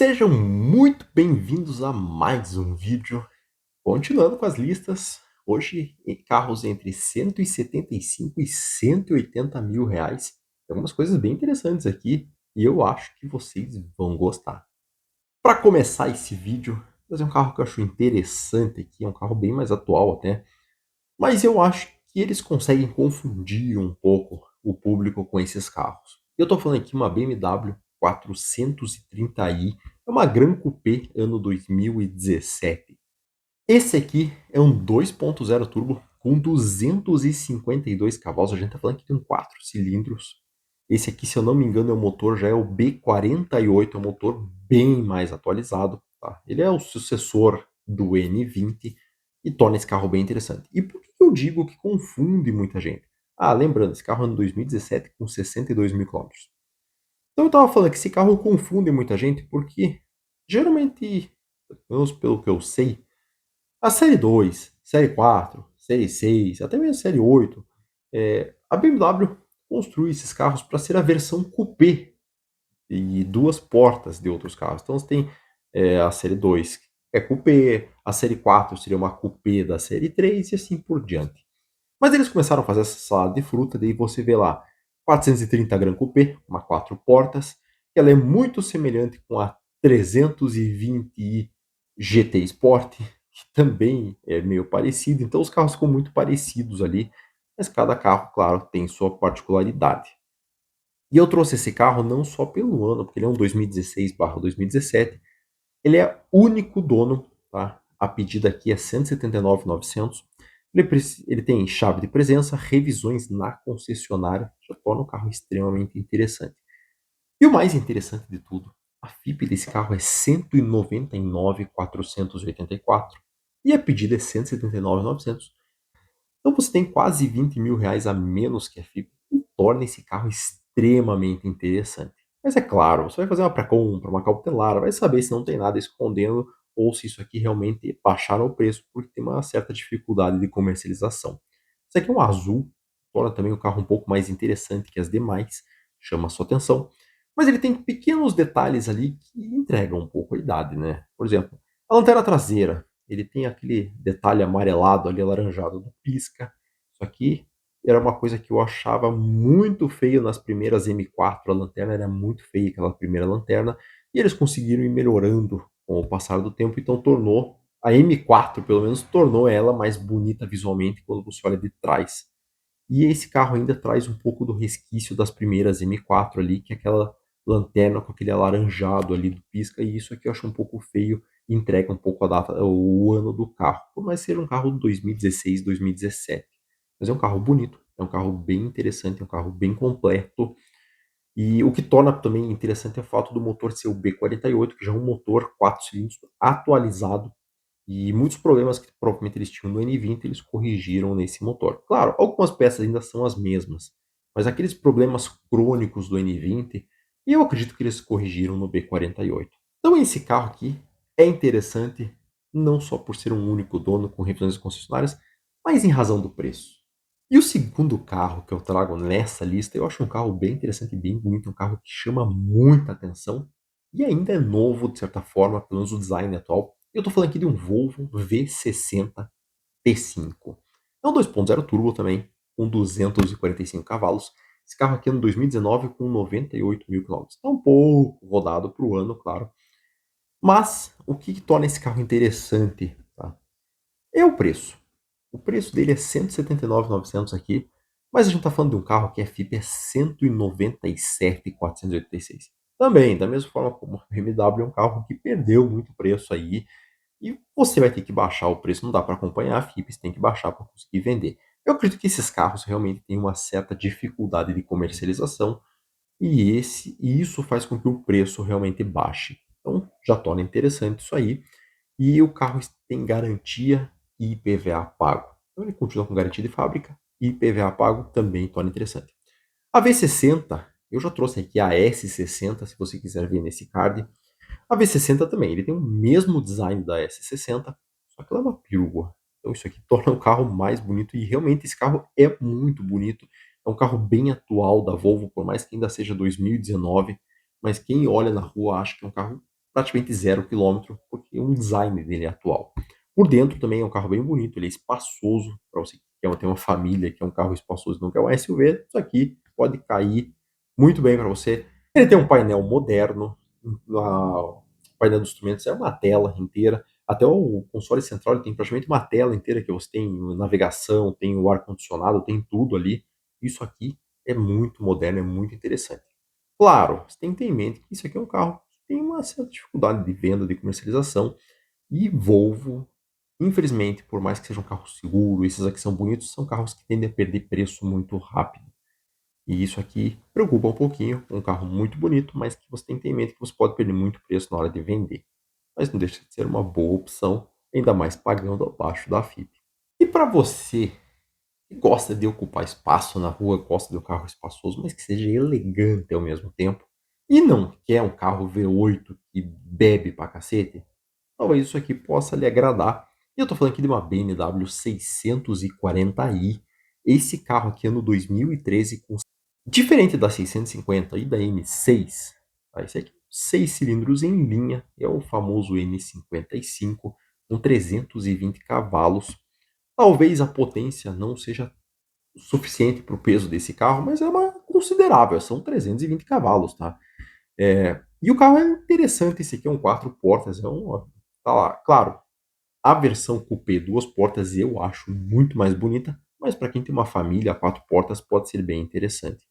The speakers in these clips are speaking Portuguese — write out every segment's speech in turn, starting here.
Sejam muito bem-vindos a mais um vídeo. Continuando com as listas, hoje em carros entre 175 e 180 mil reais. Tem algumas coisas bem interessantes aqui e eu acho que vocês vão gostar. Para começar esse vídeo, vou fazer um carro que eu acho interessante aqui, é um carro bem mais atual até, mas eu acho que eles conseguem confundir um pouco o público com esses carros. Eu estou falando aqui uma BMW 430i, é uma Gran Coupé ano 2017. Esse aqui é um 2.0 turbo com 252 cavalos, a gente está falando que tem 4 cilindros. Esse aqui, se eu não me engano, é o motor, já é o B48, é um motor bem mais atualizado. Tá? Ele é o sucessor do N20 e torna esse carro bem interessante. E por que eu digo que confunde muita gente? Ah, lembrando, esse carro é ano 2017 com 62 mil quilômetros. Então eu estava falando que esse carro confunde muita gente porque, geralmente, pelo menos pelo que eu sei, a série 2, série 4, série 6, até mesmo a série 8, a BMW construi esses carros para ser a versão coupé e duas portas de outros carros. Então você tem a série 2, que é coupé, a série 4 seria uma coupé da série 3 e assim por diante. Mas eles começaram a fazer essa salada de fruta, daí você vê lá 430 Gran Coupé, uma quatro portas, que ela é muito semelhante com a 320i GT Sport, que também é meio parecido, então os carros ficam muito parecidos ali, mas cada carro, claro, tem sua particularidade. E eu trouxe esse carro não só pelo ano, porque ele é um 2016/2017, ele é único dono, tá? A pedida aqui é 179.900. Ele tem chave de presença, revisões na concessionária, já torna o carro extremamente interessante. E o mais interessante de tudo, a FIP desse carro é 199.484 e a pedida é 179.900. Então você tem quase 20 mil reais a menos que a FIP e torna esse carro extremamente interessante. Mas é claro, você vai fazer uma pré-compra, uma cautelar, vai saber se não tem nada escondendo ou se isso aqui realmente baixaram o preço, porque tem uma certa dificuldade de comercialização. Esse aqui é um azul, torna também o carro um pouco mais interessante que as demais, chama a sua atenção. Mas ele tem pequenos detalhes ali que entregam um pouco a idade, né? Por exemplo, a lanterna traseira, ele tem aquele detalhe amarelado ali, alaranjado do pisca. Isso aqui era uma coisa que eu achava muito feio nas primeiras M4. A lanterna era muito feia, aquela primeira lanterna. E eles conseguiram ir melhorando com o passar do tempo, então tornou a M4, pelo menos, tornou ela mais bonita visualmente quando você olha de trás. E esse carro ainda traz um pouco do resquício das primeiras M4 ali, que é aquela lanterna com aquele alaranjado ali do pisca, e isso aqui eu acho um pouco feio, entrega um pouco a data, o ano do carro, por mais ser um carro de 2016, 2017. Mas é um carro bonito, é um carro bem interessante, é um carro bem completo, e o que torna também interessante é o fato do motor ser o B48, que já é um motor 4 cilindros atualizado, e muitos problemas que provavelmente eles tinham no N20, eles corrigiram nesse motor. Claro, algumas peças ainda são as mesmas, mas aqueles problemas crônicos do N20, eu acredito que eles corrigiram no B48. Então esse carro aqui é interessante, não só por ser um único dono com revisões concessionárias, mas em razão do preço. E o segundo carro que eu trago nessa lista, eu acho um carro bem interessante e bem bonito, um carro que chama muita atenção e ainda é novo de certa forma, pelo menos o design atual. Eu estou falando aqui de um Volvo V60 T5. É um 2.0 turbo também, com 245 cavalos. Esse carro aqui é no 2019 com 98 mil quilômetros. Está um pouco rodado para o ano, claro. Mas o que torna esse carro interessante, tá? É o preço. O preço dele é 179.900 aqui, mas a gente está falando de um carro que a FIP é 197.486. Também, da mesma forma como a BMW, é um carro que perdeu muito preço aí, e você vai ter que baixar o preço, não dá para acompanhar a FIP, você tem que baixar para conseguir vender. Eu acredito que esses carros realmente têm uma certa dificuldade de comercialização, e isso faz com que o preço realmente baixe. Então já torna interessante isso aí. E o carro tem garantia e IPVA pago. Então ele continua com garantia de fábrica e IPVA pago também torna interessante. A V60, eu já trouxe aqui a S60, se você quiser ver nesse card. A V60 também, ele tem o mesmo design da S60, só que ela é uma perua. Então isso aqui torna o carro mais bonito e realmente esse carro é muito bonito. É um carro bem atual da Volvo, por mais que ainda seja 2019, mas quem olha na rua acha que é um carro praticamente 0 km, porque o design dele é atual. Por dentro também é um carro bem bonito, ele é espaçoso, para você que quer ter uma família, que é um carro espaçoso e não quer um SUV, isso aqui pode cair muito bem para você. Ele tem um painel moderno, o painel dos instrumentos é uma tela inteira, até o console central ele tem praticamente uma tela inteira que você tem navegação, tem o ar-condicionado, tem tudo ali. Isso aqui é muito moderno, é muito interessante. Claro, você tem que ter em mente que isso aqui é um carro que tem uma certa dificuldade de venda, de comercialização, e Volvo, infelizmente, por mais que seja um carro seguro, esses aqui são bonitos, são carros que tendem a perder preço muito rápido. E isso aqui preocupa um pouquinho, um carro muito bonito, mas que você tem que ter em mente que você pode perder muito preço na hora de vender. Mas não deixa de ser uma boa opção, ainda mais pagando abaixo da FIP. E para você que gosta de ocupar espaço na rua, gosta de um carro espaçoso, mas que seja elegante ao mesmo tempo, e não quer um carro V8 que bebe pra cacete, talvez isso aqui possa lhe agradar. E eu tô falando aqui de uma BMW 640i. Esse carro aqui é no 2013, diferente da 650 e da M6, tá? Esse aqui, 6 cilindros em linha, é o famoso N55 com 320 cavalos. Talvez a potência não seja suficiente para o peso desse carro, mas é uma considerável, são 320 cavalos, tá? E o carro é interessante, esse aqui é um quatro portas, tá lá, claro, a versão coupé duas portas eu acho muito mais bonita, mas para quem tem uma família, quatro portas pode ser bem interessante.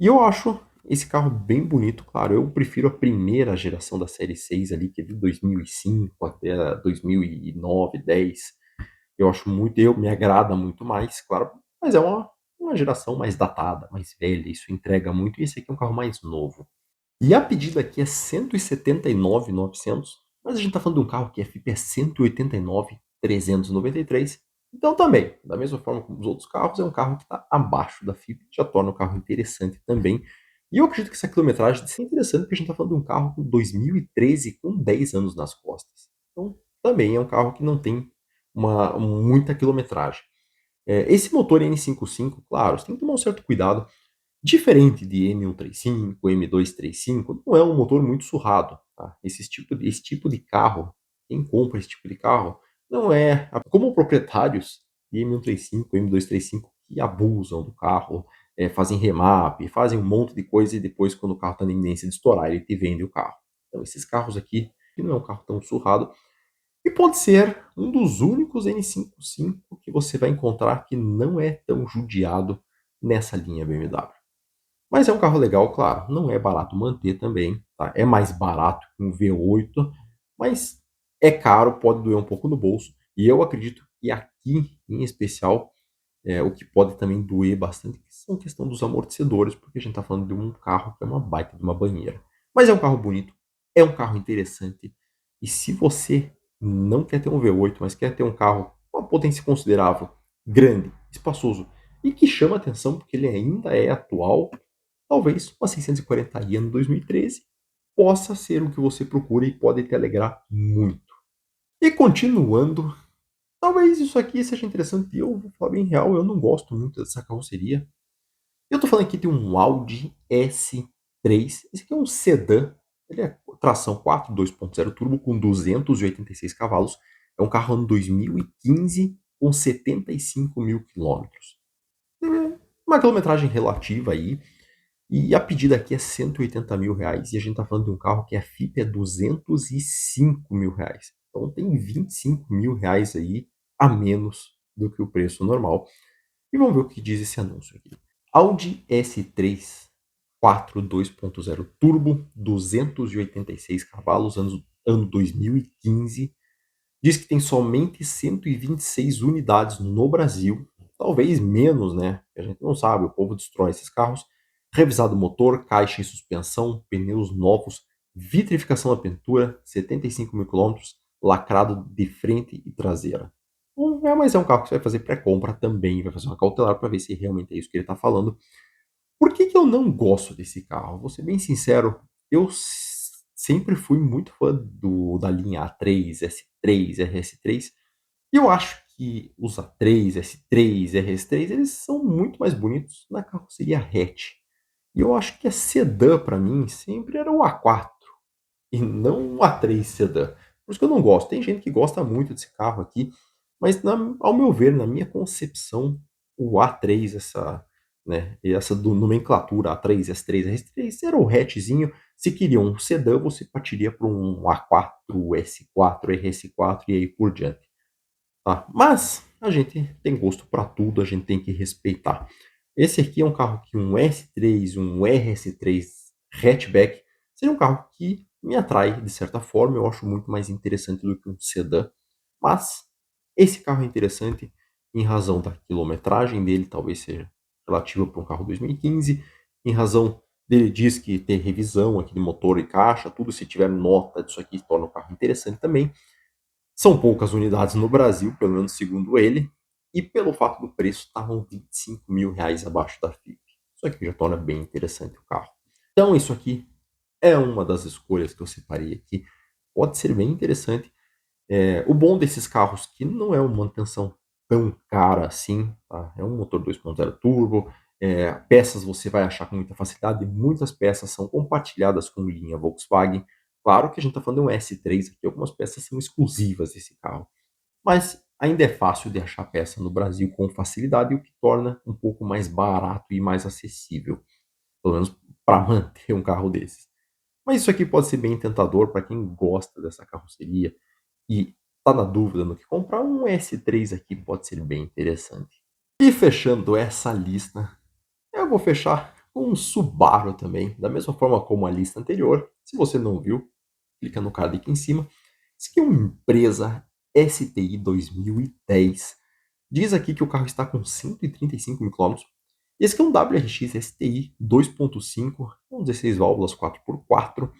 E eu acho esse carro bem bonito, claro, eu prefiro a primeira geração da série 6 ali, que é de 2005 até 2009, 10. Eu acho muito, me agrada muito mais, claro, mas é uma geração mais datada, mais velha, isso entrega muito, e esse aqui é um carro mais novo. E a pedida aqui é 179.900, mas a gente está falando de um carro que a FIP é 189.393. Então também, da mesma forma como os outros carros, é um carro que está abaixo da FIP, já torna o carro interessante também. E eu acredito que essa quilometragem deve ser interessante, porque a gente está falando de um carro com 2013, com 10 anos nas costas. Então também é um carro que não tem muita quilometragem. Esse motor N55, claro, você tem que tomar um certo cuidado. Diferente de M135, M235, não é um motor muito surrado. Tá? Esse tipo de carro, quem compra esse tipo de carro, não é como proprietários de M135, M235 que abusam do carro, fazem remap, fazem um monte de coisa e depois, quando o carro está na iminência de estourar, ele te vende o carro. Então, esses carros aqui, que não é um carro tão surrado, e pode ser um dos únicos N55 que você vai encontrar que não é tão judiado nessa linha BMW. Mas é um carro legal, claro, não é barato manter também, tá? É mais barato que um V8, mas é caro, pode doer um pouco no bolso. E eu acredito que aqui, em especial, o que pode também doer bastante são a questão dos amortecedores, porque a gente está falando de um carro que é uma baita de uma banheira. Mas é um carro bonito, é um carro interessante. E se você não quer ter um V8, mas quer ter um carro com uma potência considerável, grande, espaçoso e que chama atenção porque ele ainda é atual, talvez uma 640i ano 2013 possa ser o que você procura e pode te alegrar muito. E continuando, talvez isso aqui seja interessante. Eu vou falar bem real, eu não gosto muito dessa carroceria. Eu estou falando aqui de um Audi S3. Esse aqui é um sedã. Ele é tração 4, 2.0 turbo com 286 cavalos. É um carro ano 2015 com 75 mil quilômetros. Uma quilometragem relativa aí. E a pedida aqui é 180 mil reais. E a gente está falando de um carro que a FIP é 205 mil reais. Então tem 25 mil reais aí a menos do que o preço normal. E vamos ver o que diz esse anúncio aqui. Audi S3 4 2.0 Turbo, 286 cavalos, ano 2015. Diz que tem somente 126 unidades no Brasil, talvez menos, né? A gente não sabe, o povo destrói esses carros. Revisado motor, caixa e suspensão, pneus novos, vitrificação da pintura, 75 mil quilômetros, lacrado de frente e traseira. Mas é um carro que você vai fazer pré-compra também, vai fazer uma cautelar para ver se realmente é isso que ele está falando. Por que eu não gosto desse carro? Vou ser bem sincero, eu sempre fui muito fã da linha A3, S3, RS3, e eu acho que os A3, S3, RS3, eles são muito mais bonitos na carroceria hatch. E eu acho que a sedã para mim sempre era o A4. e não um A3 sedã. Por isso que eu não gosto. Tem gente que gosta muito desse carro aqui, mas ao meu ver, na minha concepção, o A3, essa nomenclatura A3, S3, RS3 era o hatchzinho. Se queria um sedã, você partiria para um A4, S4, RS4 e aí por diante. Tá? Mas a gente tem gosto para tudo, a gente tem que respeitar. Esse aqui é um carro que um S3, um RS3 hatchback seria um carro que me atrai de certa forma, eu acho muito mais interessante do que um sedã. Mas esse carro é interessante em razão da quilometragem dele, talvez seja relativa para um carro 2015, em razão dele diz que tem revisão aqui de motor e caixa, tudo se tiver nota disso aqui torna o carro interessante também. São poucas unidades no Brasil, pelo menos segundo ele, e pelo fato do preço estavam R$ 25.000 abaixo da FIP. Isso aqui já torna bem interessante o carro. Então isso aqui é uma das escolhas que eu separei aqui. Pode ser bem interessante. O bom desses carros que não é uma manutenção tão cara assim, tá? É um motor 2.0 turbo, peças você vai achar com muita facilidade, muitas peças são compartilhadas com linha Volkswagen. Claro que a gente está falando de um S3 aqui, algumas peças são exclusivas desse carro, mas ainda é fácil de achar peça no Brasil com facilidade, o que torna um pouco mais barato e mais acessível, pelo menos para manter um carro desses. Mas isso aqui pode ser bem tentador para quem gosta dessa carroceria e está na dúvida no que comprar, um S3 aqui pode ser bem interessante. E fechando essa lista, eu vou fechar com um Subaru também, da mesma forma como a lista anterior. Se você não viu, clica no card aqui em cima. Isso aqui é uma empresa STI 2010. Diz aqui que o carro está com 135 mil quilômetros. Esse aqui é um WRX STI 2.5, com 16 válvulas 4x4.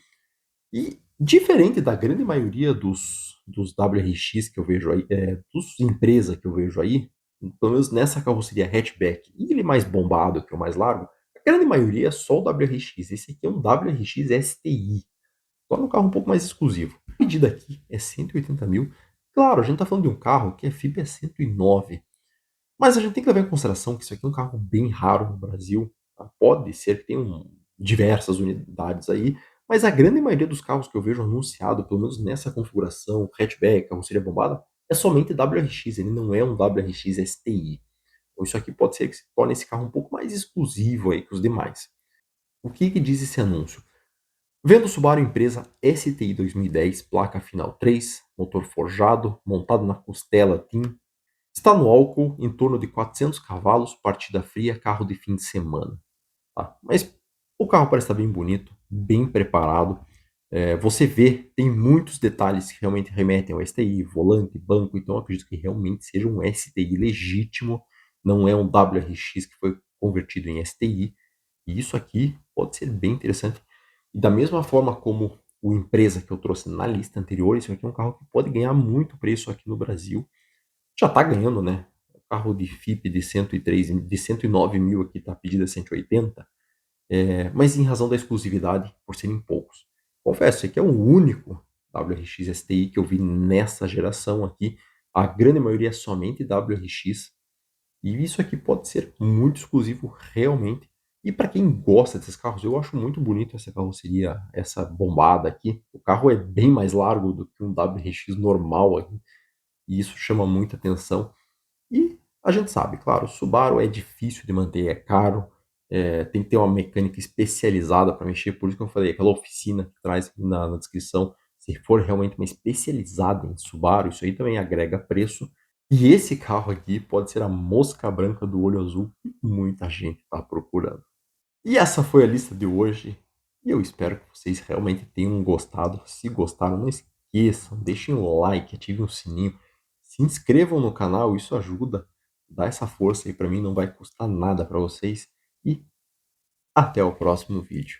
E diferente da grande maioria dos WRX que eu vejo aí, dos empresa que eu vejo aí, pelo menos nessa carroceria hatchback, e ele mais bombado, que é o mais largo, a grande maioria é só o WRX. Esse aqui é um WRX STI. Torna um carro um pouco mais exclusivo. A pedida aqui é 180 mil. Claro, a gente está falando de um carro que a FIP é 109. Mas a gente tem que levar em consideração que isso aqui é um carro bem raro no Brasil. Tá? Pode ser que tenham diversas unidades aí, mas a grande maioria dos carros que eu vejo anunciado, pelo menos nessa configuração, hatchback, carroceria bombada, é somente WRX, ele não é um WRX STI. Então isso aqui pode ser que se torne esse carro um pouco mais exclusivo aí que os demais. O que diz esse anúncio? Vendo Subaru empresa STI 2010, placa final 3, motor forjado, montado na costela TIM, está no álcool em torno de 400 cavalos, partida fria, carro de fim de semana. Tá? Mas o carro parece estar bem bonito, bem preparado. Você vê, tem muitos detalhes que realmente remetem ao STI, volante, banco, então eu acredito que realmente seja um STI legítimo, não é um WRX que foi convertido em STI. E isso aqui pode ser bem interessante. E da mesma forma como o empresa que eu trouxe na lista anterior, isso aqui é um carro que pode ganhar muito preço aqui no Brasil. Já está ganhando, né? O carro de FIP de 103, de 109 mil aqui está pedido a 180, mas em razão da exclusividade, por serem poucos. Confesso, esse aqui é o único WRX STI que eu vi nessa geração aqui. A grande maioria é somente WRX. E isso aqui pode ser muito exclusivo realmente. E para quem gosta desses carros, eu acho muito bonito essa carroceria, essa bombada aqui. O carro é bem mais largo do que um WRX normal aqui, e isso chama muita atenção. E a gente sabe, claro, o Subaru é difícil de manter, é caro, tem que ter uma mecânica especializada para mexer, por isso que eu falei, aquela oficina que traz aqui na descrição, se for realmente uma especializada em Subaru, isso aí também agrega preço. E esse carro aqui pode ser a mosca branca do olho azul que muita gente está procurando. E essa foi a lista de hoje. E eu espero que vocês realmente tenham gostado. Se gostaram, não esqueçam, deixem o like, ativem o sininho, se inscrevam no canal, isso ajuda. Dá essa força aí para mim, não vai custar nada para vocês. E até o próximo vídeo.